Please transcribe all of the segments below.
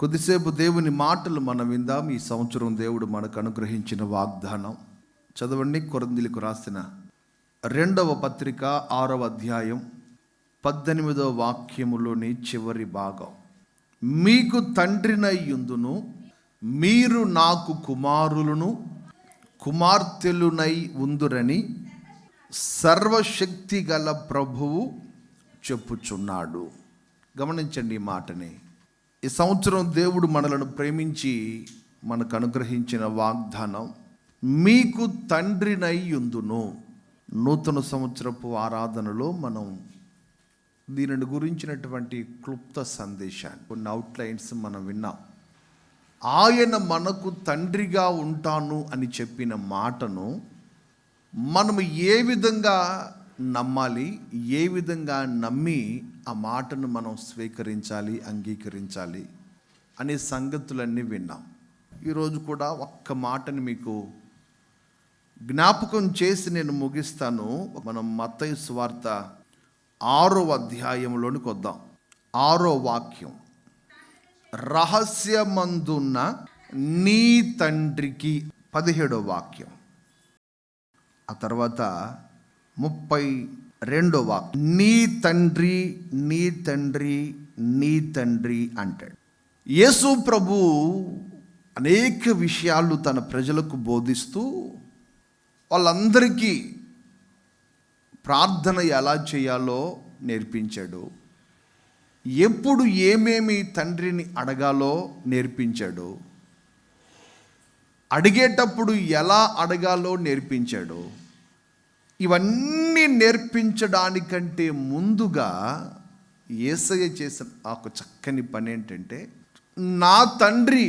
కొద్దిసేపు దేవుని మాటలు మనం విందాం. ఈ సంవత్సరం దేవుడు మనకు అనుగ్రహించిన వాగ్దానం చదవండి. కొరింథీయులకు రాసిన 2వ పత్రిక 6వ అధ్యాయం 18వ వాక్యములోని చివరి భాగం. మీకు తండ్రినయ్యుందును, మీరు నాకు కుమారులను కుమార్తెలునై ఉందురని సర్వశక్తి గల ప్రభువు చెప్పుచున్నాడు. గమనించండి ఈ మాటని. ఈ సంవత్సరం దేవుడు మనలను ప్రేమించి మనకు అనుగ్రహించిన వాగ్దానం, మీకు తండ్రినయ్యుందును. నూతన సంవత్సరపు ఆరాధనలో మనం దీనిని గురించినటువంటి క్లుప్త సందేశాన్ని, కొన్ని అవుట్లైన్స్ మనం విన్నాం. ఆయన మనకు తండ్రిగా ఉంటాను అని చెప్పిన మాటను మనము ఏ విధంగా నమ్మాలి, ఏ విధంగా నమ్మి ఆ మాటను మనం స్వీకరించాలి, అంగీకరించాలి అనే సంగతులన్నీ విన్నాం. ఈరోజు కూడా ఒక్క మాటని మీకు జ్ఞాపకం చేసి నేను ముగిస్తాను. మనం మత్తయి సువార్త 6వ అధ్యాయంలోనికి వద్దాం. 6వ వాక్యం, రహస్యమందున్న నీ తండ్రికి. 17వ వాక్యం, ఆ తర్వాత 32వ వాక్యం, నీ తండ్రి నీ తండ్రి నీ తండ్రి అంటాడు. యేసు ప్రభు అనేక విషయాలు తన ప్రజలకు బోధిస్తూ వాళ్ళందరికీ ప్రార్థన ఎలా చేయాలో నేర్పించాడు. ఎప్పుడు ఏమేమి తండ్రిని అడగాలో నేర్పించాడు. అడిగేటప్పుడు ఎలా అడగాలో నేర్పించాడు. ఇవన్నీ నేర్పించడానికంటే ముందుగా యేసయ్య చేసిన ఒక చక్కని పని ఏంటంటే, నా తండ్రి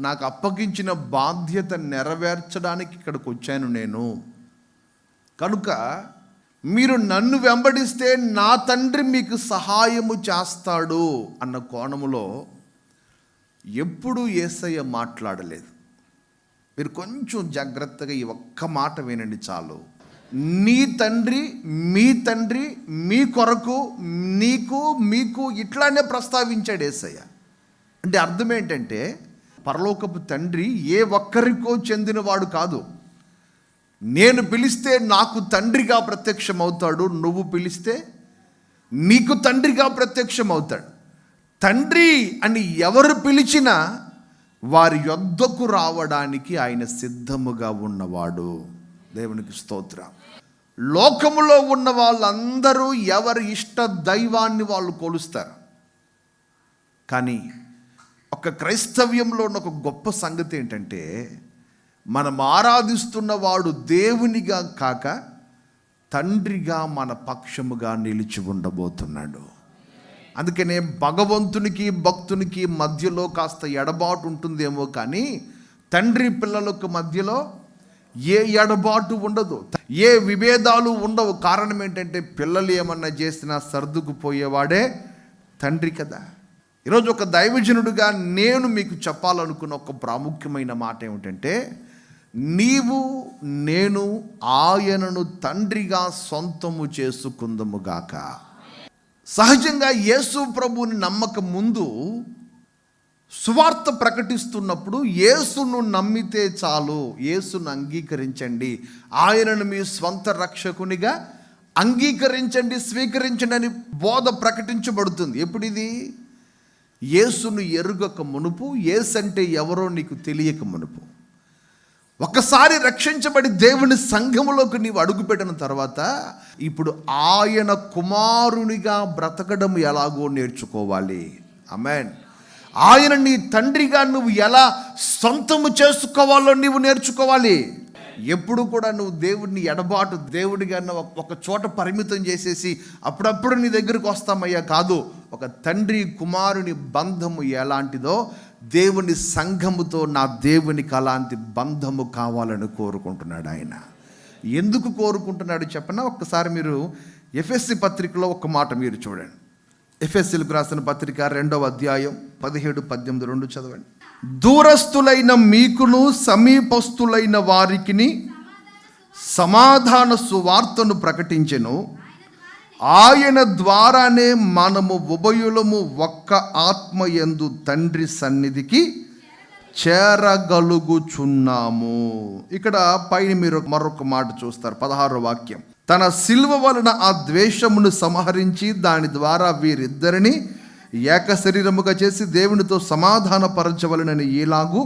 నాకు అప్పగించిన బాధ్యత నెరవేర్చడానికి ఇక్కడికి వచ్చాను నేను, కనుక మీరు నన్ను వెంబడిస్తే నా తండ్రి మీకు సహాయము చేస్తాడు అన్న కోణములో ఎప్పుడూ యేసయ్య మాట్లాడలేదు. మీరు కొంచెం జాగ్రత్తగా ఈ ఒక్క మాట వినండి చాలు. నీ తండ్రి మీ తండ్రి మీ కొరకు నీకు మీకు ఇట్లానే ప్రస్తావించాడు యేసయ్య. అంటే అర్థం ఏంటంటే, పరలోకపు తండ్రి ఏ ఒక్కరికో చెందినవాడు కాదు. నేను పిలిస్తే నాకు తండ్రిగా ప్రత్యక్షమవుతాడు, నువ్వు పిలిస్తే నీకు తండ్రిగా ప్రత్యక్షమవుతాడు. తండ్రి అని ఎవరు పిలిచినా వారి యొద్దకు రావడానికి ఆయన సిద్ధముగా ఉన్నవాడు. దేవునికి స్తోత్రం. లోకములో ఉన్న వాళ్ళందరూ ఎవరి ఇష్ట దైవాన్ని వాళ్ళు కొలుస్తారు. కానీ ఒక క్రైస్తవ్యంలో ఉన్న ఒక గొప్ప సంగతి ఏంటంటే, మనం ఆరాధిస్తున్నవాడు దేవునిగా కాక తండ్రిగా మన పక్షముగా నిలిచి ఉండబోతున్నాడు. అందుకనే భగవంతునికి భక్తునికి మధ్యలో కాస్త ఎడబాటు ఉంటుందేమో కానీ తండ్రి పిల్లలకు మధ్యలో ఏ ఎడబాటు ఉండదు, ఏ విభేదాలు ఉండవు. కారణం ఏంటంటే, పిల్లలు ఏమన్నా చేసినా సర్దుకుపోయేవాడే తండ్రి కదా. ఈరోజు ఒక దైవజనుడిగా నేను మీకు చెప్పాలనుకున్న ఒక ప్రాముఖ్యమైన మాట ఏమిటంటే, నీవు నేను ఆయనను తండ్రిగా సొంతము చేసుకుందముగాక. సహజంగా యేసు ప్రభువుని నమ్మక ముందు సువార్త ప్రకటిస్తున్నప్పుడు యేసును నమ్మితే చాలు, యేసును అంగీకరించండి, ఆయనను మీ స్వంత రక్షకునిగా అంగీకరించండి, స్వీకరించండి అని బోధ ప్రకటించబడుతుంది. ఎప్పుడు ఇది? యేసును ఎరుగక మునుపు, యేసు అంటే ఎవరో నీకు తెలియక మునుపు. ఒకసారి రక్షించబడి దేవుని సంఘములోకి నీవు అడుగుపెట్టిన తర్వాత ఇప్పుడు ఆయన కుమారునిగా బ్రతకడం ఎలాగో నేర్చుకోవాలి. ఆమేన్. ఆయన నీ తండ్రిగా నువ్వు ఎలా సొంతము చేసుకోవాలో నీవు నేర్చుకోవాలి. ఎప్పుడు కూడా నువ్వు దేవుడిని ఎడబాటు దేవుడిగా ఒక చోట పరిమితం చేసేసి అప్పుడప్పుడు నీ దగ్గరికి వస్తామయ్యా కాదు. ఒక తండ్రి కుమారుని బంధము ఎలాంటిదో దేవుని సంఘముతో నా దేవునికి అలాంటి బంధము కావాలని కోరుకుంటున్నాడు ఆయన. ఎందుకు కోరుకుంటున్నాడు చెప్పనా? ఒక్కసారి మీరు ఎఫెసీ పత్రికలో ఒక మాట మీరు చూడండి. ఎఫెసీలకు రాసిన పత్రిక 2వ అధ్యాయం 17-18 చదవండి. దూరస్తులైన మీకును సమీపస్తులైన వారికిని సమాధాన సువార్తను ప్రకటించెను. ఆయన ద్వారానే మనము ఉభయులము ఒక్క ఆత్మ యందు తండ్రి సన్నిధికి చేరగలుగుచున్నాము. ఇక్కడ పైన మీరు మరొక మాట చూస్తారు, 16వ వాక్యం. తన సిలువ వలన ఆ ద్వేషమును సంహరించి దాని ద్వారా వీరిద్దరిని ఏక శరీరముగా చేసి దేవునితో సమాధానపరచవలనని ఈలాగు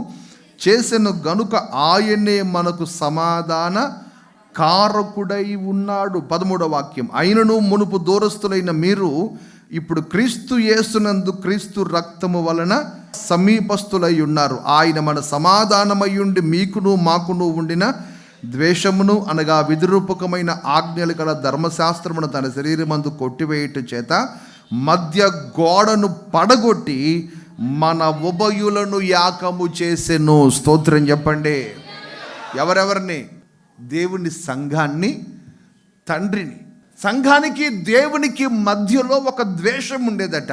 చేసెను గనుక ఆయనే మనకు సమాధాన కారకుడై ఉన్నాడు. 13వ వాక్యం. అయినను మునుపు దూరస్తులైన మీరు ఇప్పుడు క్రీస్తు యేసునందు క్రీస్తు రక్తము వలన సమీపస్తులై ఉన్నారు. ఆయన మన సమాధానమయ్యుండి మీకును మాకును ఉండిన ద్వేషమును అనగా విధిరూపకమైన ఆజ్ఞలు గల ధర్మశాస్త్రమును తన శరీరమందు కొట్టివేయుట చేత మధ్య గోడను పడగొట్టి మన ఉభయులను యాకము చేసెను. స్తోత్రం చెప్పండి. ఎవరెవరిని? దేవుని సంఘాన్ని, తండ్రిని. సంఘానికి దేవునికి మధ్యలో ఒక ద్వేషం ఉండేదట.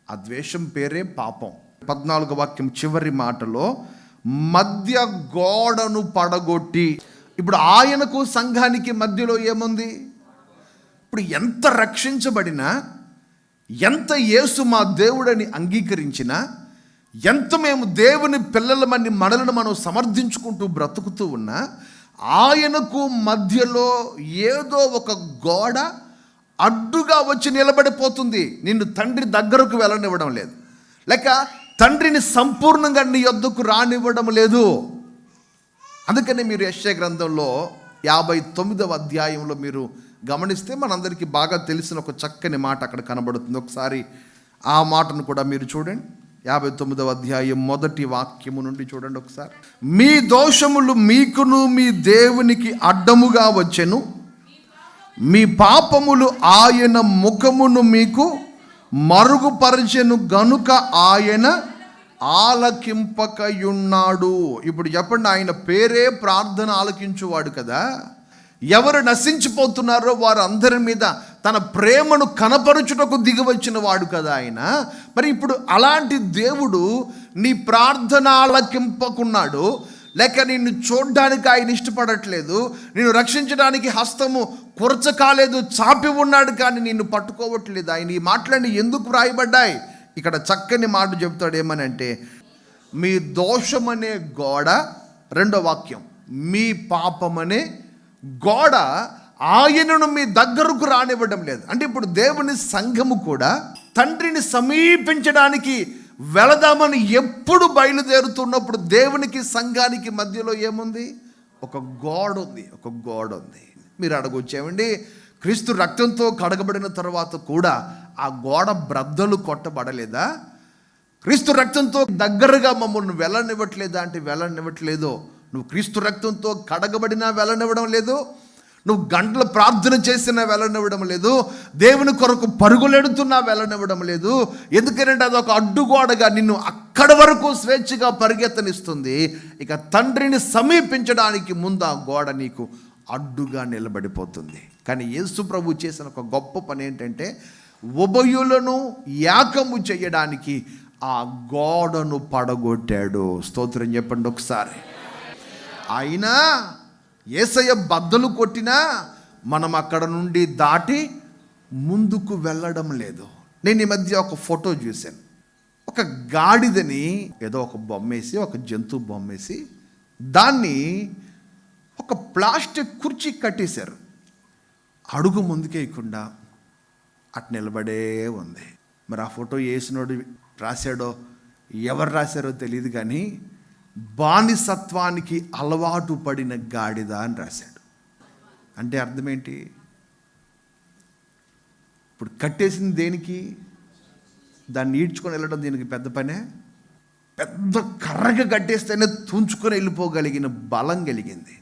ఆ ద్వేషం పేరే పాపం. 14వ వాక్యం చివరి మాటలో మధ్య గోడను పడగొట్టి. ఇప్పుడు ఆయనకు సంఘానికి మధ్యలో ఏముంది? ఇప్పుడు ఎంత రక్షించబడినా, ఎంత యేసు మా దేవుడని అంగీకరించినా, ఎంత మేము దేవుని పిల్లలమని మనలను మనం సమర్థించుకుంటూ బ్రతుకుతూ ఉన్నా, ఆయనకు మధ్యలో ఏదో ఒక గోడ అడ్డుగా వచ్చి నిలబడిపోతుంది. నిన్ను తండ్రి దగ్గరకు వెళ్ళనివ్వడం లేదు, లేక తండ్రిని సంపూర్ణంగా నీ యొద్దకు రానివ్వడం లేదు. అందుకని మీరు యెషయా గ్రంథంలో 59వ అధ్యాయంలో మీరు గమనిస్తే మనందరికీ బాగా తెలిసిన ఒక చక్కని మాట అక్కడ కనబడుతుంది. ఒకసారి ఆ మాటను కూడా మీరు చూడండి. 59వ అధ్యాయం 1వ వాక్యము నుండి చూడండి ఒకసారి. మీ దోషములు మీకును మీ దేవునికి అడ్డముగా వచ్చెను, మీ పాపములు ఆయన ముఖమును మీకు మరుగుపరచెను గనుక ఆయన ఆలకింపకయున్నాడు. ఇప్పుడు చెప్పండి, ఆయన పేరే ప్రార్థన ఆలకించువాడు కదా. ఎవరు నశించిపోతున్నారో వారు అందరి మీద తన ప్రేమను కనపరుచుటకు దిగివచ్చిన వాడు కదా ఆయన. మరి ఇప్పుడు అలాంటి దేవుడు నీ ప్రార్థన ఆలకింపకున్నాడు, లేక నిన్ను చూడ్డానికి ఆయన ఇష్టపడట్లేదు, నిన్ను రక్షించడానికి హస్తము కొరచకాలేదు, చాపి ఉన్నాడు కానీ నిన్ను పట్టుకోవట్లేదు. ఆయన ఈ మాటలన్నీ ఎందుకు వ్రాయబడ్డాయి? ఇక్కడ చక్కని మాట చెప్తాడు. ఏమనంటే, మీ దోషమనే గోడ, 2వ వాక్యం, మీ పాపమనే గోడ ఆయనను మీ దగ్గరకు రానివ్వడం లేదు. అంటే ఇప్పుడు దేవుని సంఘము కూడా తండ్రిని సమీపించడానికి వెళదామని ఎప్పుడు బయలుదేరుతున్నప్పుడు దేవునికి సంఘానికి మధ్యలో ఏముంది? ఒక గోడ ఉంది, ఒక గోడ ఉంది. మీరు అడగొచ్చేమండి, క్రీస్తు రక్తంతో కడగబడిన తర్వాత కూడా ఆ గోడ బ్రద్దలు కొట్టబడలేదా? క్రీస్తు రక్తంతో దగ్గరగా మమ్మల్ని వెళ్ళనివ్వట్లేదా అంటే వెళ్ళనివ్వట్లేదు. నువ్వు క్రీస్తు రక్తంతో కడగబడినా వెళ్ళనివ్వడం లేదు, నువ్వు గంటల ప్రార్థన చేసినా వెళ్ళనివ్వడం లేదు, దేవుని కొరకు పరుగులెడుతున్నా వెళ్ళనివ్వడం లేదు. ఎందుకంటే అదొక అడ్డుగోడగా నిన్ను అక్కడి వరకు స్వేచ్ఛగా పరిగెత్తనిస్తుంది. ఇక తండ్రిని సమీపించడానికి ముందు ఆ గోడ నీకు అడ్డుగా నిలబడిపోతుంది. కానీ యేసు ప్రభు చేసిన ఒక గొప్ప పని ఏంటంటే, ఉభయులను ఏకము చేయడానికి ఆ గోడను పడగొట్టాడు. స్తోత్రం చెప్పండి ఒకసారి. అయినా యేసయ్య బద్దలు కొట్టినా మనం అక్కడ నుండి దాటి ముందుకు వెళ్ళడం లేదు. నేను ఈ మధ్య ఒక ఫోటో చూశాను. ఒక గాడిదని ఏదో ఒక బొమ్మేసి, ఒక జంతువు బొమ్మేసి దాన్ని ఒక ప్లాస్టిక్ కుర్చీ కట్టేశారు. అడుగు ముందుకేయకుండా అటు నిలబడే ఉంది. మరి ఆ ఫోటో వేసినోడు రాశాడో ఎవరు రాశారో తెలియదు, కానీ బానిసత్వానికి అలవాటు పడిన గాడిద అని రాశాడు. అంటే అర్థం ఏంటి? ఇప్పుడు కట్టేసింది దేనికి? దాన్ని ఈడ్చుకొని వెళ్ళడం దీనికి పెద్ద పనే? పెద్ద కర్రగా కట్టేస్తేనే తుంచుకొని వెళ్ళిపోగలిగిన బలం కలిగింది.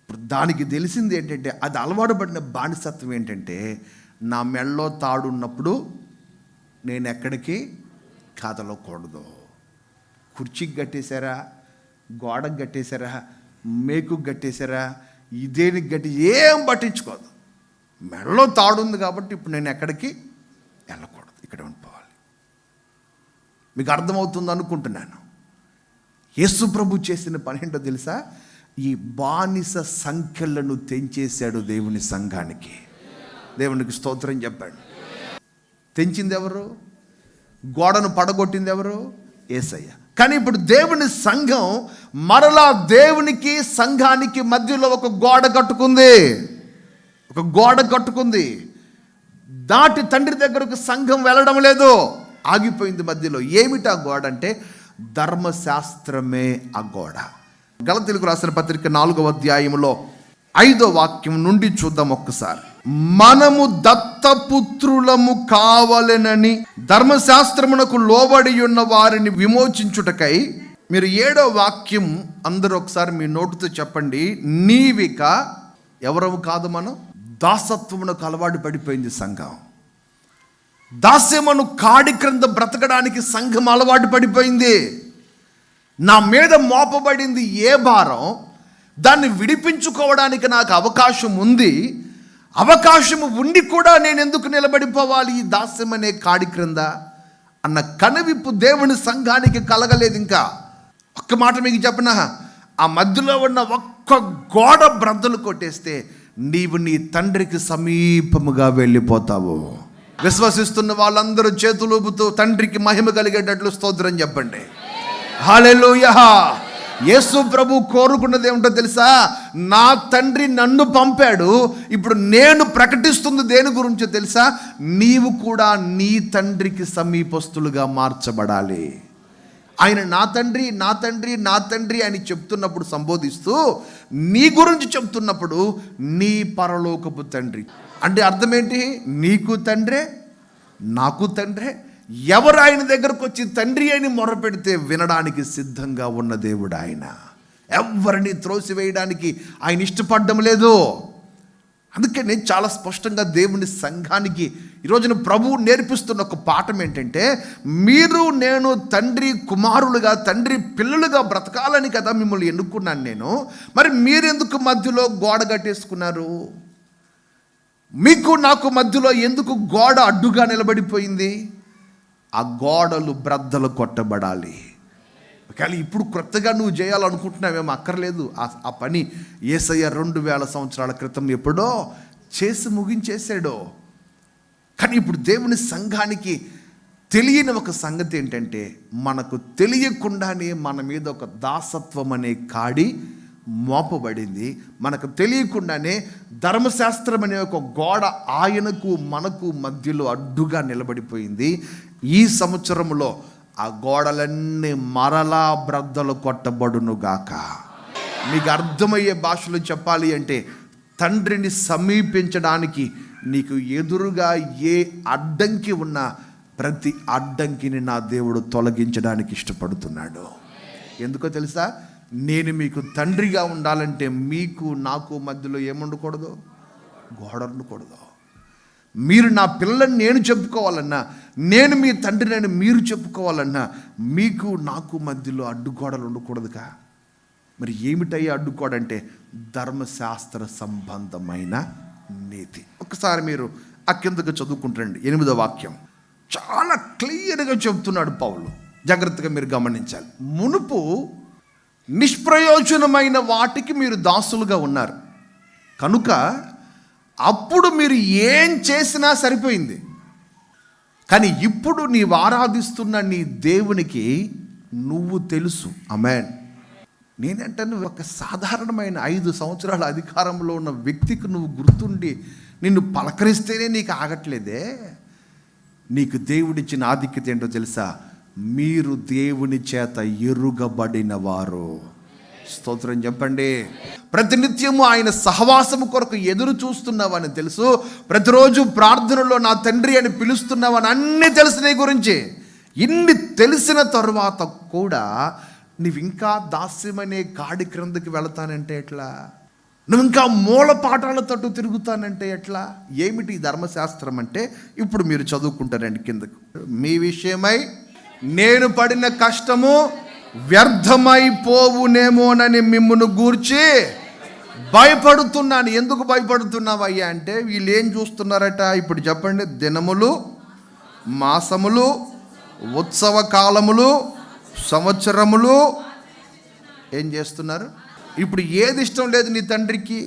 ఇప్పుడు దానికి తెలిసింది ఏంటంటే, అది అలవాటు పడిన బానిసత్వం ఏంటంటే, నా మెళ్ళలో తాడున్నప్పుడు నేను ఎక్కడికి కదలకూడదు. కుర్చీకి కట్టేశారా, గోడకు కట్టేశారా, మేకుకు కట్టేశారా, ఇదేనికి గట్టి ఏం పట్టించుకోదు. మెడలో తాడుంది కాబట్టి ఇప్పుడు నేను ఎక్కడికి వెళ్ళకూడదు, ఇక్కడ ఉండిపోవాలి. మీకు అర్థమవుతుంది అనుకుంటున్నాను. యేసు ప్రభు చేసిన పని ఏంటో తెలుసా? ఈ బానిస సంఖ్యలను తెంచేశాడు దేవుని సంఘానికి. దేవునికి స్తోత్రం చెప్పండి. తెంచింది ఎవరు? గోడను పడగొట్టింది ఎవరు? యేసయ్య. కానీ ఇప్పుడు దేవుని సంఘం మరలా దేవునికి సంఘానికి మధ్యలో ఒక గోడ కట్టుకుంది. దాటి తండ్రి దగ్గరకు సంఘం వెళ్ళడం లేదు, ఆగిపోయింది మధ్యలో. ఏమిటి ఆ గోడ అంటే ధర్మశాస్త్రమే ఆ గోడ. గలతీయులకు రాసిన పత్రిక 4వ అధ్యాయంలో 5వ వాక్యం నుండి చూద్దాం ఒక్కసారి. మనము దత్తపుత్రులము కావలెనని ధర్మశాస్త్రమునకు లోబడి ఉన్న వారిని విమోచించుటకై. మీరు 7వ వాక్యం అందరూ ఒకసారి మీ నోటితో చెప్పండి. నీవిక ఎవరము కాదు, మనం దాసత్వమునకు అలవాటు పడిపోయింది సంఘం. దాస్యమును కాడి క్రింద బ్రతకడానికి సంఘం అలవాటు పడిపోయింది. నా మీద మోపబడింది ఏ భారం, దాన్ని విడిపించుకోవడానికి నాకు అవకాశం ఉంది. అవకాశము ఉండి కూడా నేను ఎందుకు నిలబడిపోవాలి ఈ దాస్యం అనే కాడి క్రింద అన్న కనువిప్పు దేవుని సంఘానికి కలగలేదు. ఇంకా ఒక్క మాట మీకు చెప్పనా, ఆ మధ్యలో ఉన్న ఒక్క గోడ బ్రద్దలు కొట్టేస్తే నీవు నీ తండ్రికి సమీపముగా వెళ్ళిపోతావు. విశ్వసిస్తున్న వాళ్ళందరూ చేతులు ఊపుతూ తండ్రికి మహిమ కలిగేటట్లు స్తోత్రం చెప్పండి. హల్లెలూయా. యేసు ప్రభు కోరుకున్నది ఏమిటో తెలుసా? నా తండ్రి నన్ను పంపాడు, ఇప్పుడు నేను ప్రకటిస్తుంది దేని గురించో తెలుసా? నీవు కూడా నీ తండ్రికి సమీపస్తులుగా మార్చబడాలి. ఆయన నా తండ్రి నా తండ్రి నా తండ్రి అని చెప్తున్నప్పుడు, సంబోధిస్తూ నీ గురించి చెప్తున్నప్పుడు నీ పరలోకపు తండ్రి అంటే అర్థం ఏంటి? నీకు తండ్రే నాకు తండ్రే. ఎవరు ఆయన దగ్గరకు వచ్చి తండ్రి అని మొరపెడితే వినడానికి సిద్ధంగా ఉన్న దేవుడు ఆయన. ఎవరిని త్రోసివేయడానికి ఆయన ఇష్టపడడం లేదు. అందుకని చాలా స్పష్టంగా దేవుని సంఘానికి ఈరోజున ప్రభువు నేర్పిస్తున్న ఒక పాఠం ఏంటంటే, మీరు నేను తండ్రి కుమారులుగా తండ్రి పిల్లలుగా బ్రతకాలని కదా మిమ్మల్ని ఎన్నుకున్నాను నేను. మరి మీరెందుకు మధ్యలో గోడ కట్టేసుకున్నారు? మీకు నాకు మధ్యలో ఎందుకు గోడ అడ్డుగా నిలబడిపోయింది? ఆ గోడలు బ్రద్దలు కొట్టబడాలి. కానీ ఇప్పుడు కొత్తగా నువ్వు చేయాలనుకుంటున్నావేమో, అక్కర్లేదు. ఆ పని యేసయ్య 2000 సంవత్సరాల క్రితం ఎప్పుడో చేసి ముగించేశాడో. కానీ ఇప్పుడు దేవుని సంఘానికి తెలియని ఒక సంగతి ఏంటంటే, మనకు తెలియకుండానే మన మీద ఒక దాసత్వం అనే కాడి మోపబడింది. మనకు తెలియకుండానే ధర్మశాస్త్రం అనే ఒక గోడ ఆయనకు మనకు మధ్యలో అడ్డుగా నిలబడిపోయింది. ఈ సంవత్సరంలో ఆ గోడలన్నీ మరలా బ్రద్దలు కొట్టబడునుగాక. మీకు అర్థమయ్యే భాషలో చెప్పాలి అంటే, తండ్రిని సమీపించడానికి నీకు ఎదురుగా ఏ అడ్డంకి ఉన్నా ప్రతి అడ్డంకిని నా దేవుడు తొలగించడానికి ఇష్టపడుతున్నాడు. ఎందుకో తెలుసా? నేను మీకు తండ్రిగా ఉండాలంటే మీకు నాకు మధ్యలో ఏముండకూడదు? గోడ ఉండకూడదు. మీరు నా పిల్లలని నేను చెప్పుకోవాలన్నా, నేను మీ తండ్రిని మీరు చెప్పుకోవాలన్నా మీకు నాకు మధ్యలో అడ్డుగోడలు ఉండకూడదుగా. మరి ఏమిటయ్యా అడ్డుకోడంటే ధర్మశాస్త్ర సంబంధమైన నీతి. ఒకసారి మీరు ఆ కిందకు చదువుకుంటారండి. 8వ వాక్యం చాలా క్లియర్గా చెప్తున్నాడు పౌలు. జాగ్రత్తగా మీరు గమనించాలి. మునుపు నిష్ప్రయోజనమైన వాటికి మీరు దాసులుగా ఉన్నారు కనుక అప్పుడు మీరు ఏం చేసినా సరిపోయింది. కానీ ఇప్పుడు నీవు ఆరాధిస్తున్న నీ దేవునికి నువ్వు తెలుసు. ఆమేన్. నేనంటే నువ్వు ఒక సాధారణమైన 5 సంవత్సరాల అధికారంలో ఉన్న వ్యక్తికి నువ్వు గుర్తుండి నిన్ను పలకరిస్తేనే నీకు ఆగట్లేదే. నీకు దేవుడిచ్చిన ఆధిక్యత ఏంటో తెలుసా? మీరు దేవుని చేత ఎరుగబడిన వారు. స్తోత్రం చెప్పండి. ప్రతినిత్యము ఆయన సహవాసము కొరకు ఎదురు చూస్తున్నావని తెలుసు. ప్రతిరోజు ప్రార్థనలో నా తండ్రి అని పిలుస్తున్నావని అన్నీ తెలుసు నీ గురించి. ఇన్ని తెలిసిన తరువాత కూడా నువ్వు ఇంకా దాస్యమనే కాడి క్రిందకి వెళతానంటే ఎట్లా? నువ్వు ఇంకా మూల పాఠాల తట్టు తిరుగుతానంటే ఎట్లా? ఏమిటి ధర్మశాస్త్రం అంటే? ఇప్పుడు మీరు చదువుకుంటారండి కిందకు. మీ విషయమై నేను పడిన కష్టము వ్యర్థమైపోవునేమోనని మిమ్మును గూర్చి భయపడుతున్నాను. ఎందుకు భయపడుతున్నావయ్యా అంటే, వీళ్ళు ఏం చూస్తున్నారట? ఇప్పుడు చెప్పండి. దినములు, మాసములు, ఉత్సవ కాలములు, సంవత్సరములు ఏం చేస్తున్నారు? ఇప్పుడు ఏది ఇష్టం లేదు నీ తండ్రికి?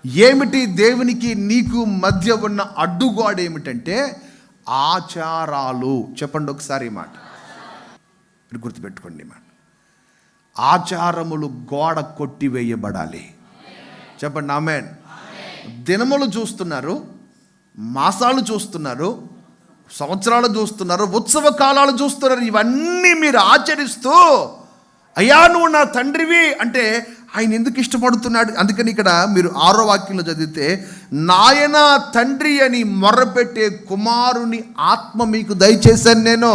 ఏమిటి దేవునికి నీకు మధ్య ఉన్న అడ్డుగోడ ఏమిటంటే ఆచారాలు. చెప్పండి ఒకసారి ఈ మాట, మీరు గుర్తుపెట్టుకోండి ఈ మాట. ఆచారములు గోడ కొట్టివేయబడాలి. చెప్పండి ఆమేన్. దినములు చూస్తున్నారు, మాసాలు చూస్తున్నారు, సంవత్సరాలు చూస్తున్నారు, ఉత్సవ కాలాలు చూస్తున్నారు. ఇవన్నీ మీరు ఆచరిస్తూ అయ్యా నువ్వు నా తండ్రివి అంటే ఆయన ఎందుకు ఇష్టపడుతున్నాడు? అందుకని ఇక్కడ మీరు 6వ వాక్యంలో చదివితే, నాయన తండ్రి అని మొర్రపెట్టే కుమారుని ఆత్మ మీకు దయచేశాను నేను.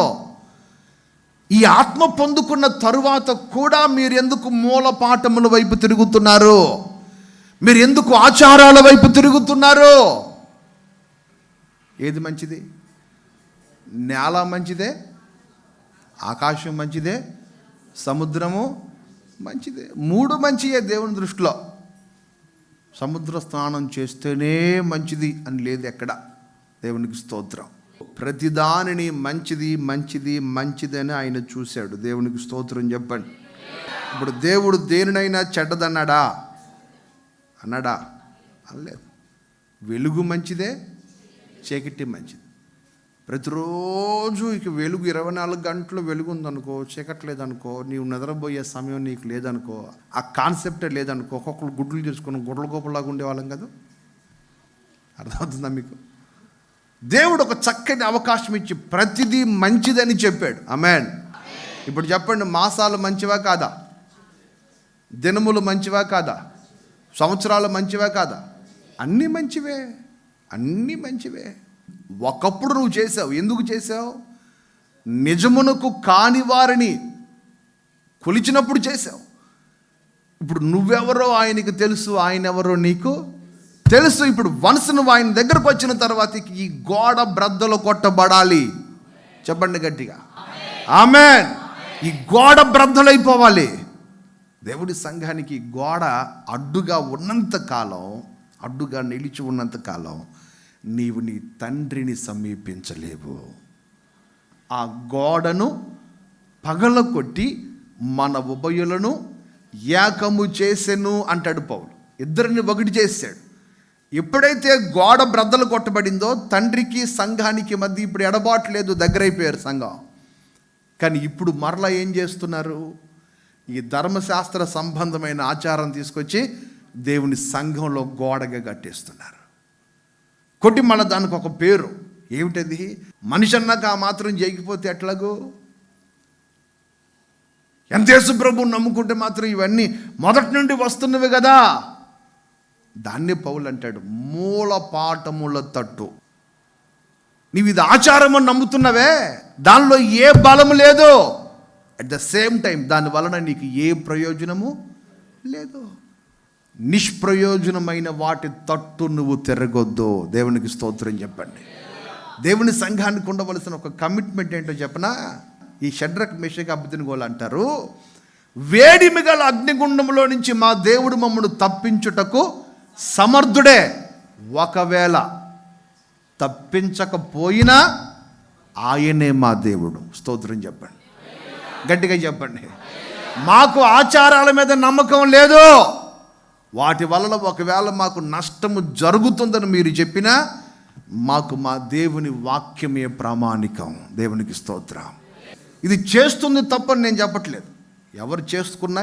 ఈ ఆత్మ పొందుకున్న తరువాత కూడా మీరు ఎందుకు మూలపాఠముల వైపు తిరుగుతున్నారు? మీరు ఎందుకు ఆచారాల వైపు తిరుగుతున్నారు? ఏది మంచిది? నేల మంచిదే, ఆకాశం మంచిదే, సముద్రము మంచిదే. 3 మంచియే దేవుని దృష్టిలో. సముద్ర స్నానం చేస్తేనే మంచిది అని లేదు ఎక్కడ. దేవునికి స్తోత్రం. ప్రతిదానిని మంచిది మంచిది మంచిది అని ఆయన చూశాడు. దేవునికి స్తోత్రం చెప్పండి. ఇప్పుడు దేవుడు దేనినైనా చెడ్డదన్నాడా? అన్నాడా? అనలేదు. వెలుగు మంచిదే, చీకటి మంచిది. ప్రతిరోజు ఇక వెలుగు 24 గంటలు వెలుగు ఉందనుకో, చీకటి లేదనుకో, నీవు నిద్రపోయే సమయం నీకు లేదనుకో, ఆ కాన్సెప్టే లేదనుకో, ఒక్కొక్కరు గుడ్లు చేసుకుని గుడ్ల గోపలాగా ఉండేవాళ్ళం కదా. అర్థమవుతుందా మీకు? దేవుడు ఒక చక్కని అవకాశం ఇచ్చి ప్రతిదీ మంచిదని చెప్పాడు. ఆమేన్. ఇప్పుడు చెప్పండి, మాసాలు మంచివా కాదా? దినములు మంచివా కాదా? సంవత్సరాలు మంచివా కాదా? అన్నీ మంచివే, అన్నీ మంచివే. ఒకప్పుడు నువ్వు చేసావు. ఎందుకు చేసావు? నిజమునకు కాని వారిని కొలిచినప్పుడు చేసావు. ఇప్పుడు నువ్వెవరో ఆయనకు తెలుసు, ఆయన ఎవరో నీకు తెలుసు. ఇప్పుడు వన్స్ నువ్వు ఆయన దగ్గరకు వచ్చిన తర్వాత ఈ గోడ బ్రద్దలు కొట్టబడాలి. చెప్పండి గట్టిగా ఆమేన్. ఈ గోడ బ్రద్దలైపోవాలి. దేవుడి సంఘానికి గోడ అడ్డుగా ఉన్నంత కాలం, అడ్డుగా నిలిచి ఉన్నంత కాలం నీవు నీ తండ్రిని సమీపించలేవు. ఆ గోడను పగలకొట్టి మన ఉభయులను ఏకము చేసెను అంటాడు పౌలు. ఇద్దరిని ఒకటి చేశాడు. ఎప్పుడైతే గోడ బ్రద్దలు కొట్టబడిందో తండ్రికి సంఘానికి మధ్య ఇప్పుడు ఎడబాటు లేదు, దగ్గరైపోయారు సంఘం. కానీ ఇప్పుడు మరలా ఏం చేస్తున్నారు? ఈ ధర్మశాస్త్ర సంబంధమైన ఆచారం తీసుకొచ్చి దేవుని సంఘంలో గోడగా కట్టేస్తున్నారు. కొట్టి మళ్ళీ దానికి ఒక పేరు. ఏమిటది? మనిషి అన్నాక ఆ మాత్రం చేయకపోతే ఎట్లాగో? ఎంత యేసు ప్రభువుని నమ్ముకుంటే మాత్రం ఇవన్నీ మొదటి నుండి వస్తున్నవి కదా. దాన్నే పౌలు అంటాడు మూలపాఠముల తట్టు. నీవు ఇది ఆచారం అని నమ్ముతున్నవే, దానిలో ఏ బలము లేదు. అట్ ద సేమ్ టైం దాని వలన నీకు ఏ ప్రయోజనము లేదు. నిష్ప్రయోజనమైన వాటి తట్టు నువ్వు తిరగొద్దు. దేవునికి స్తోత్రం చెప్పండి. దేవుని సంఘానికి ఉండవలసిన ఒక కమిట్మెంట్ ఏంటో చెప్పనా? ఈ షడ్రక్ మెషక్ అబెద్నెగోలు అంటారు, వేడిమి గల అగ్నిగుండంలో నుంచి మా దేవుడు మమ్మను తప్పించుటకు సమర్థుడే. ఒకవేళ తప్పించకపోయినా ఆయనే మా దేవుడు. స్తోత్రం చెప్పండి, గట్టిగా చెప్పండి. మాకు ఆచారాల మీద నమ్మకం లేదు. వాటి వలన ఒకవేళ మాకు నష్టము జరుగుతుందని మీరు చెప్పినా మాకు మా దేవుని వాక్యమే ప్రామాణికం. దేవునికి స్తోత్రం. ఇది చేస్తుంది తప్పని నేను చెప్పట్లేదు. ఎవరు చేసుకున్నా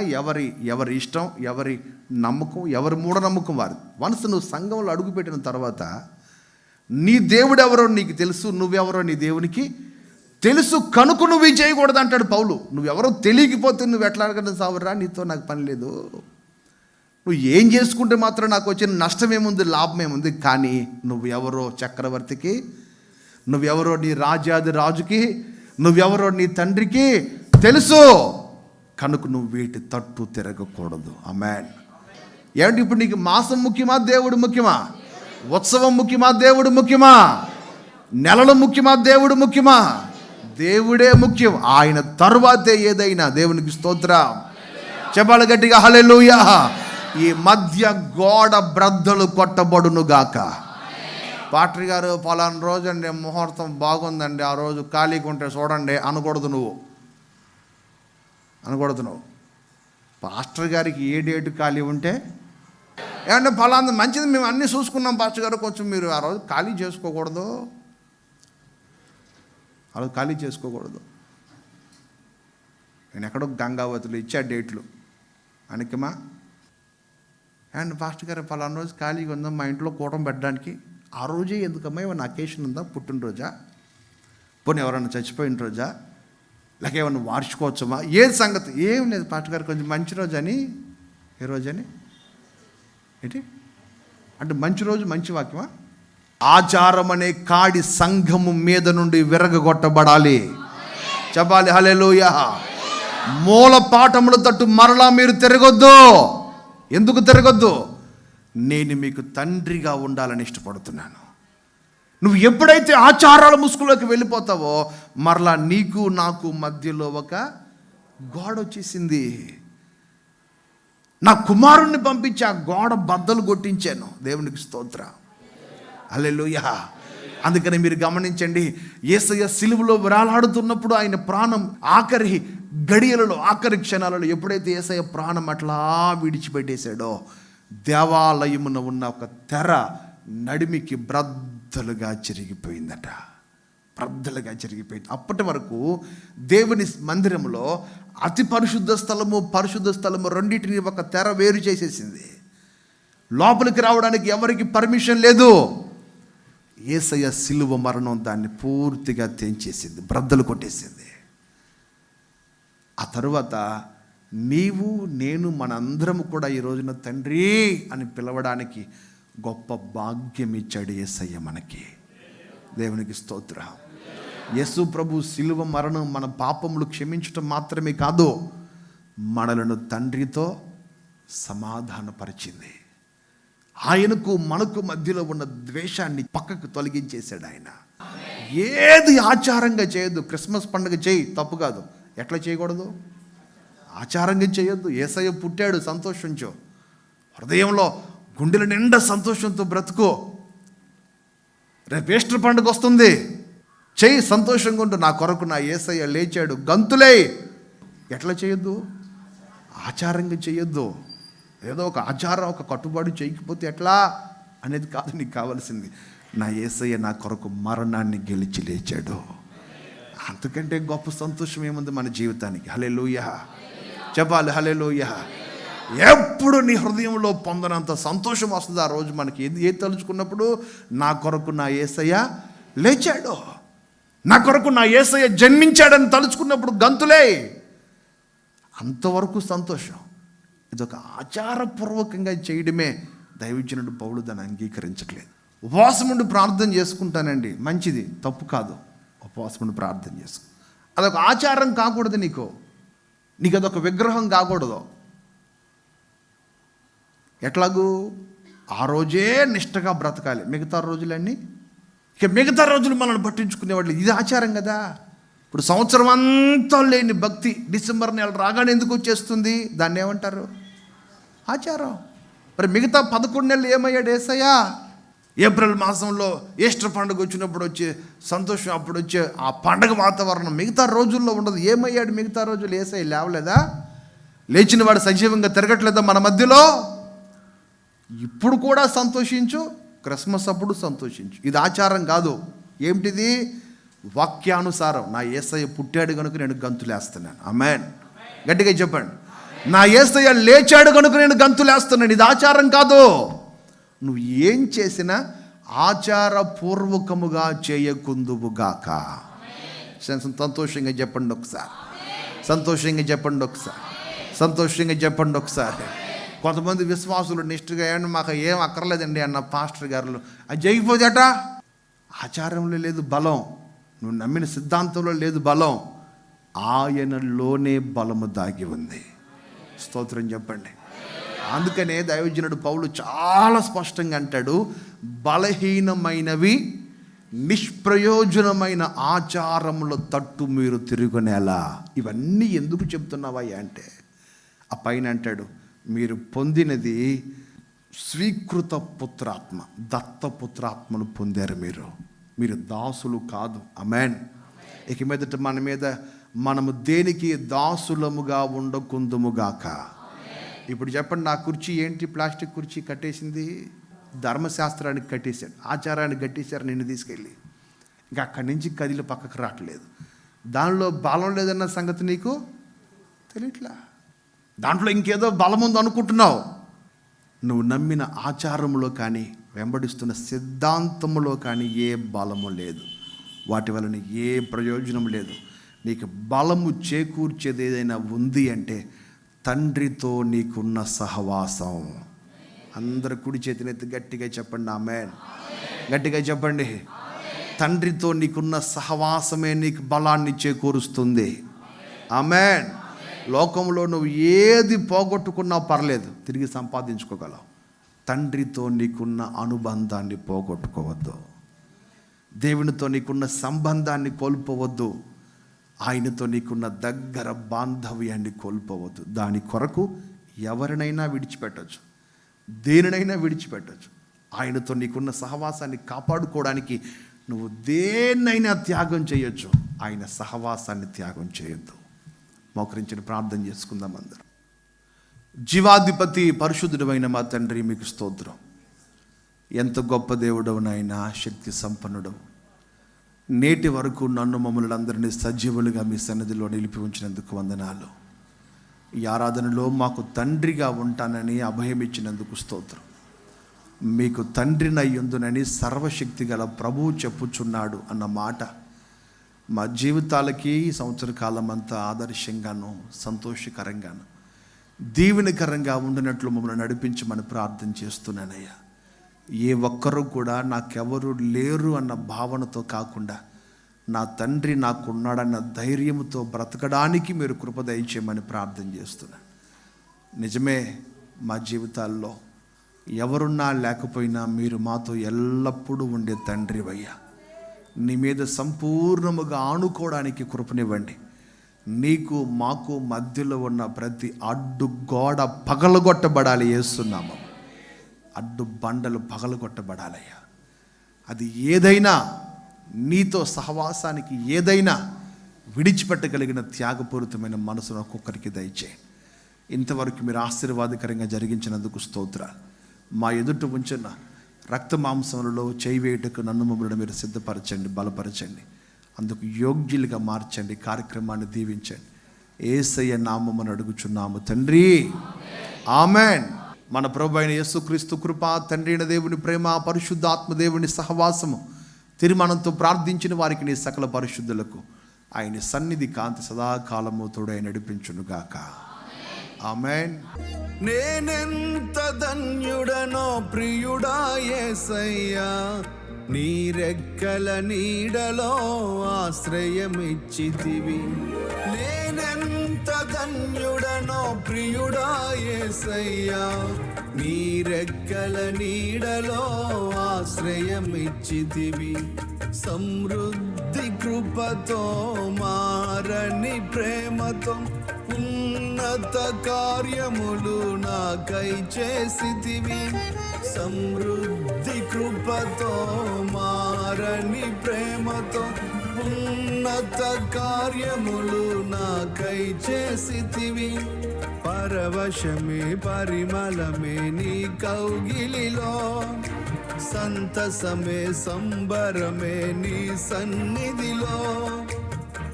ఎవరి ఇష్టం, ఎవరి నమ్మకం, ఎవరి మూఢనమ్మకం వారి. వన్స్ నువ్వు సంఘంలో అడుగుపెట్టిన తర్వాత నీ దేవుడు ఎవరో నీకు తెలుసు, నువ్వెవరో నీ దేవునికి తెలుసు కనుక నువ్వు ఇది చేయకూడదు అంటాడు పౌలు. నువ్వెవరో తెలియకపోతే నువ్వు ఎట్లా అడగడం సావురా, నీతో నాకు పని లేదు. నువ్వు ఏం చేసుకుంటే మాత్రం నాకు వచ్చిన నష్టం ఏముంది, లాభం ఏముంది. కానీ నువ్వెవరో చక్రవర్తికి, నువ్వెవరో నీ రాజాది రాజుకి, నువ్వెవరో నీ తండ్రికి తెలుసు కనుక నువ్వు వీటి తట్టు తిరగకూడదు. ఆమేన్. ఏమిటి ఇప్పుడు నీకు మాసం ముఖ్యమా, దేవుడు ముఖ్యమా? ఉత్సవం ముఖ్యమా, దేవుడు ముఖ్యమా? నెలలు ముఖ్యమా, దేవుడు ముఖ్యమా? దేవుడే ముఖ్యం. ఆయన తరువాతే ఏదైనా. దేవునికి స్తోత్రం చెప్పాలి గట్టిగా హల్లెలూయా. ఈ మధ్య గోడ బ్రద్దలు కొట్టబడును గాక. పాట్రి గారు పలానా రోజు అండి ముహూర్తం బాగుందండి, ఆ రోజు ఖాళీగా ఉంటే చూడండి అనకూడదు. నువ్వు పాస్టర్ గారికి ఏ డేటు ఖాళీ ఉంటే ఏమంటే ఫలానా మంచిది మేము అన్నీ చూసుకున్నాం పాస్టర్ గారు, కొంచెం మీరు ఆ రోజు ఖాళీ చేసుకోకూడదు, ఆ రోజు ఖాళీ చేసుకోకూడదు. నేను ఎక్కడో గంగావతిలో ఇచ్చా డేట్లు అనకమా, అండ్ పాస్టర్ గారు ఫలానా రోజు ఖాళీగా ఉందా మా ఇంట్లో కూటం పెట్టడానికి, ఆ రోజే ఎందుకమ్మా ఏమైనా అకేషన్ ఉందా, పుట్టినరోజా, పోనీ ఎవరన్నా చచ్చిపోయిన రోజా, లేక ఏమన్నా వార్చుకోవచ్చమా, ఏది సంగతి, ఏం లేదు పాస్టర్ గారు కొంచెం మంచి రోజు అని. ఏ రోజు అని ఏంటి అంటే మంచి రోజు, మంచి వాక్యమా? ఆచారం అనే కాడి సంఘము మీద నుండి విరగగొట్టబడాలి. చెప్పాలి హల్లెలూయా. మూల పాఠముల తట్టు మరలా మీరు తిరగొద్దు. ఎందుకు తిరగొద్దు? నేను మీకు తండ్రిగా ఉండాలని ఇష్టపడుతున్నాను. నువ్వు ఎప్పుడైతే ఆచారాల ముసుగులోకి వెళ్ళిపోతావో మరలా నీకు నాకు మధ్యలో ఒక గోడ వచ్చేసింది. నా కుమారుణ్ణి పంపించి ఆ గోడ బద్దలు కొట్టించాను. దేవునికి స్తోత్రం, హల్లెలూయా. అందుకని మీరు గమనించండి, యేసయ్య సిలువలో వేలాడుతున్నప్పుడు ఆయన ప్రాణం ఆఖరి గడియలలో, ఆఖరి క్షణాలలో ఎప్పుడైతే యేసయ్య ప్రాణం అట్లా విడిచిపెట్టేశాడో దేవాలయమున ఉన్న ఒక తెర నడిమికి బ్రద్దలుగా చెరిగిపోయిందట. బ్రద్దలుగా చెరిగిపోయింది. అప్పటి వరకు దేవుని మందిరంలో అతి పరిశుద్ధ స్థలము, పరిశుద్ధ స్థలము రెండింటిని ఒక తెర వేరు చేసేసింది. లోపలికి రావడానికి ఎవరికి పర్మిషన్ లేదు. యేసయ్య సిలువ మరణం దాన్ని పూర్తిగా తెంచేసింది, బ్రద్దలు కొట్టేసింది. ఆ తరువాత నీవు నేను మనందరము కూడా ఈ రోజున తండ్రి అని పిలవడానికి గొప్ప భాగ్యం ఇచ్చాడు యేసయ్య మనకి. దేవునికి స్తోత్రం. యేసు ప్రభు సిలువ మరణం మన పాపములు క్షమించటం మాత్రమే కాదు, మనలను తండ్రితో సమాధానపరిచింది. ఆయనకు మనకు మధ్యలో ఉన్న ద్వేషాన్ని పక్కకు తొలగించేశాడు ఆయన. ఏది ఆచారంగా చేయొద్దు. క్రిస్మస్ పండుగ చేయి, తప్పు కాదు. ఎట్లా చేయకూడదు? ఆచారంగా చేయొద్దు. యేసయ్య పుట్టాడు, సంతోషించు. హృదయంలో గుండెల నిండా సంతోషంతో బ్రతుకో. రేపు ఈస్టర్ పండుగ వస్తుంది, చెయ్యి, సంతోషంగా ఉండు. నా కొరకు నా యేసయ్య లేచాడు, గంతులే. ఎట్లా చేయొద్దు? ఆచారంగా చేయొద్దు. ఏదో ఒక ఆచారం, ఒక కట్టుబాటు చేయకపోతే ఎట్లా అనేది కాదు నీకు కావాల్సింది. నా యేసయ్య నా కొరకు మరణాన్ని గెలిచి లేచాడు. అంతకంటే గొప్ప సంతోషం ఏముంది మన జీవితానికి? హల్లెలూయా. చెప్పాలి హల్లెలూయా. ఎప్పుడు నీ హృదయంలో పొందనంత సంతోషం వస్తుంది ఆ రోజు మనకి. ఏది తలుచుకున్నప్పుడు నా కొరకు నా యేసయ్య లేచాడు, నా కొరకు నా యేసయ్య జన్మించాడని తలుచుకున్నప్పుడు గంతులే. అంతవరకు సంతోషం. ఇదొక ఆచారపూర్వకంగా చేయడమే. దైవజనుడు పౌలు దాన్ని అంగీకరించట్లేదు. ఉపవాసం ఉండి ప్రార్థన చేసుకుంటానండి, మంచిది, తప్పు కాదు. ఉపవాసం ఉండి ప్రార్థన చేసుకో. అదొక ఆచారం కాకూడదు నీకు అదొక విగ్రహం కాకూడదు. ఎట్లాగూ ఆ రోజే నిష్టగా బ్రతకాలి, మిగతా రోజులన్నీ ఇక మిగతా రోజులు మనల్ని పట్టించుకునేవాళ్ళు. ఇది ఆచారం కదా. ఇప్పుడు సంవత్సరం అంతా లేని భక్తి డిసెంబర్ నెల రాగానే ఎందుకు వచ్చేస్తుంది? దాన్ని ఏమంటారు? ఆచారం. మరి మిగతా 11 నెలలు ఏమయ్యాడు యేసయ్య? ఏప్రిల్ మాసంలో ఈస్టర్ పండుగ వచ్చినప్పుడు వచ్చే సంతోషం, అప్పుడు వచ్చే ఆ పండగ వాతావరణం మిగతా రోజుల్లో ఉండదు. ఏమయ్యాడు మిగతా రోజులు? యేసయ్య లేవలేదా? లేచిన వాడు సజీవంగా తిరగట్లేదా మన మధ్యలో? ఇప్పుడు కూడా సంతోషించు, క్రిస్మస్ అప్పుడు సంతోషించు. ఇది ఆచారం కాదు. ఏమిటిది? వాక్యానుసారం. నా యేసయ్య పుట్టాడు కనుక నేను గంతులేస్తున్నాను. ఆమేన్. గట్టిగా చెప్పండి. నా యేసయ్య లేచాడు కనుక నేను గంతులేస్తున్నాను. ఇది ఆచారం కాదు. నువ్వు ఏం చేసినా ఆచారపూర్వకముగా చేయకుందువుగాక. సంతోషంగా చెప్పండి ఒకసారి. సంతోషంగా చెప్పండి ఒకసారి. సంతోషంగా చెప్పండి ఒకసారి. కొంతమంది విశ్వాసులు నిష్ఠగా ఏమన్నా మాకు ఏం అక్కర్లేదండి అన్న పాస్టర్ గారులు అది చేయకపోతేట. ఆచారంలో లేదు బలం, నువ్వు నమ్మిన సిద్ధాంతంలో లేదు బలం, ఆయనలోనే బలము దాగి ఉంది. స్తోత్రం చెప్పండి. అందుకనే దైవజనుడు పౌలు చాలా స్పష్టంగా అంటాడు, బలహీనమైనవి నిష్ప్రయోజనమైన ఆచారముల తట్టు మీరు తిరుగునేలా. ఇవన్నీ ఎందుకు చెప్తున్నావా అంటే ఆ పైన అంటాడు, మీరు పొందినది స్వీకృత పుత్రాత్మ, దత్తపుత్రాత్మను పొందారు. మీరు దాసులు కాదు. ఆమేన్. ఇక మీదట మనము దేనికి దాసులముగా ఉండకుందుముగాక. ఇప్పుడు చెప్పండి, నా కుర్చీ ఏంటి? ప్లాస్టిక్ కుర్చీ కట్టేసింది, ధర్మశాస్త్రానికి కట్టేశాడు, ఆచారానికి కట్టేశారు నిన్ను తీసుకెళ్ళి. ఇంకా అక్కడి నుంచి కదిలి పక్కకు రావట్లేదు. దానిలో బలం లేదన్న సంగతి నీకు తెలియట్లా. దాంట్లో ఇంకేదో బలం ఉంది అనుకుంటున్నావు. నువ్వు నమ్మిన ఆచారంలో కానీ వెంబడిస్తున్న సిద్ధాంతంలో కానీ ఏ బలము లేదు. వాటి వలన ఏ ప్రయోజనం లేదు. నీకు బలము చేకూర్చేది ఏదైనా ఉంది అంటే తండ్రితో నీకున్న సహవాసం. అందరు కుడి చేతినెత్తి గట్టిగా చెప్పండి ఆమేన్. గట్టిగా చెప్పండి. తండ్రితో నీకున్న సహవాసమే నీకు బలాన్ని చేకూరుస్తుంది. ఆమేన్. లోకంలో నువ్వు ఏది పోగొట్టుకున్నా పర్లేదు, తిరిగి సంపాదించుకోగలవు. తండ్రితో నీకున్న అనుబంధాన్ని పోగొట్టుకోవద్దు. దేవునితో నీకున్న సంబంధాన్ని కోల్పోవద్దు. ఆయనతో నీకున్న దగ్గర బాంధవ్యాన్ని కోల్పోవద్దు. దాని కొరకు ఎవరినైనా విడిచిపెట్టచ్చు, దేనినైనా విడిచిపెట్టచ్చు. ఆయనతో నీకున్న సహవాసాన్ని కాపాడుకోవడానికి నువ్వు దేన్నైనా త్యాగం చేయొచ్చు. ఆయన సహవాసాన్ని త్యాగం చేయొద్దు. మోకరించి ప్రార్థన చేసుకుందాం అందరం. జీవాధిపతి పరిశుద్ధుడైన మా తండ్రి, మీకు స్తోత్రం. ఎంత గొప్ప దేవుడవు నాయనా, శక్తి సంపన్నుడవు. నేటి వరకు నన్ను మమ్మల్ని అందరినీ సజీవులుగా మీ సన్నిధిలో నిలిపి ఉంచినందుకు వందనాలు. ఈ ఆరాధనలో మాకు తండ్రిగా ఉంటానని అభయం ఇచ్చినందుకు స్తోత్రం. మీకు తండ్రినయ్యుందునని సర్వశక్తి గల ప్రభువు చెప్పుచున్నాడు అన్న మాట మా జీవితాలకి ఈ సంవత్సర కాలం అంతా ఆదర్శంగాను సంతోషకరంగాను దీవెనకరంగా ఉండినట్లు మమ్మల్ని నడిపించమని ప్రార్థన చేస్తున్నానయ్యా. ఏ ఒక్కరూ కూడా నాకెవరు లేరు అన్న భావనతో కాకుండా నా తండ్రి నాకున్నాడన్న ధైర్యంతో బ్రతకడానికి మీరు కృప దయచేయమని ప్రార్థన చేస్తున్నాను. నిజమే, మా జీవితాల్లో ఎవరున్నా లేకపోయినా మీరు మాతో ఎల్లప్పుడూ ఉండే తండ్రివయ్యా. నీ మీద సంపూర్ణముగా ఆనుకోవడానికి కృపనివ్వండి. నీకు మాకు మధ్యలో ఉన్న ప్రతి అడ్డు గోడ పగలగొట్టబడాలి యేసునామం. అడ్డు బండలు పగలగొట్టబడాలయ్యా. అది ఏదైనా నీతో సహవాసానికి ఏదైనా విడిచిపెట్టగలిగిన త్యాగపూరితమైన మనసును ఒక్కొక్కరికి దయచేయి. ఇంతవరకు మీరు ఆశీర్వాదకరంగా జరిగించినందుకు స్తోత్రాలు. మా ఎదుట ఉంచిన రక్త మాంసములలో చేయివేయుటకు నన్ను మమ్మల్ని మీరు సిద్ధపరచండి, బలపరచండి, అందుకు యోగ్యులుగా మార్చండి. కార్యక్రమాన్ని దీవించండి. యేసయ్య నామమున అడుగుచున్నాము తండ్రి, ఆమెన్. మన ప్రభు అయిన యేసుక్రీస్తు కృప, తండ్రి అయిన దేవుని ప్రేమ, పరిశుద్ధాత్మ దేవుని సహవాసము, తీర్మానంతో ప్రార్థించిన వారికి నీ సకల పరిశుద్ధులకు ఆయన సన్నిధి కాంతి సదాకాలము తోడై నడిపించునుగాక. ఆమెన్. నేనెంత ధన్యుడనో ప్రియుడా యేసయ్యా, నీ రెక్కల నీడలో ఆశ్రయమిచ్చితివి. నేనెంత ధన్యుడనో ప్రియుడా యేసయ్యా, నీ రెక్కల నీడలో ఆశ్రయమిచ్చితివి. సమృద్ధి కృపతో మారని ప్రేమతో ఉన్నత కార్యములు నాకై చేసితివి. సమృద్ధి కృపతో మారని ప్రేమతో ఉన్నత కార్యములు నాకై చేసితివి. పరవశమే పరిమళమే నీ కౌగిలిలో, సంతసమే సంబరమే నీ సన్నిధిలో.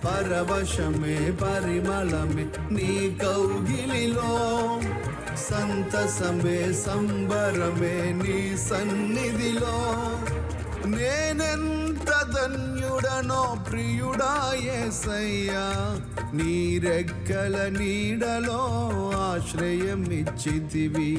పరవశమే పరిమళమే నీ కౌగిలిలో, సంతసమే సంబరమే నీ సన్నిధిలో. నేనెంత ధన్యుడనో ప్రియుడా యేసయ్యా, నీ రెక్కల నీడలో ఆశ్రయమిచ్చితివి.